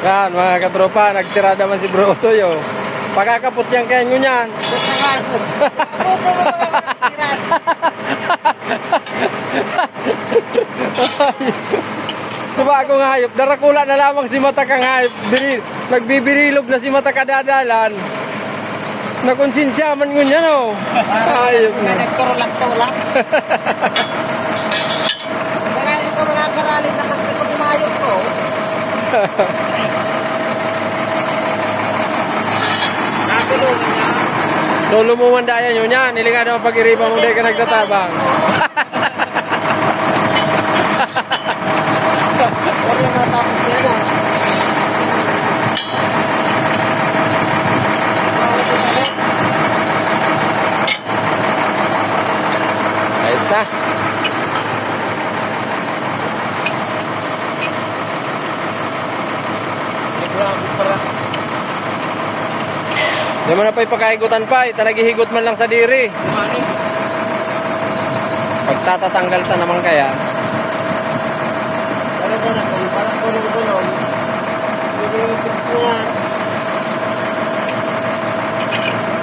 Yan, mga katropa, nagtira naman si Bro Utoy, oh. Pagkakapot yan kayo nyo yan. Subagong hayop, darakula na lamang si Matakang hayop. Nagbibirilog na si Matakadadalan. Nakonsensyaman nyo yan, oh. Hayop na. Nagturulak-tulak. Kaya ito mga karali na magsikot yung hayop ko. Natulungan niya. So lumumandayan nyo yan, nilinga naman pag-iriba mo dahil ka nagtatabang. Huwag yung matapos nila. Ayos na. Di mo na pa'y pagkahigutan pa, talagihigot man lang sa diri. Pagtatatanggal ta naman kaya. Pero doon ako, parang kuno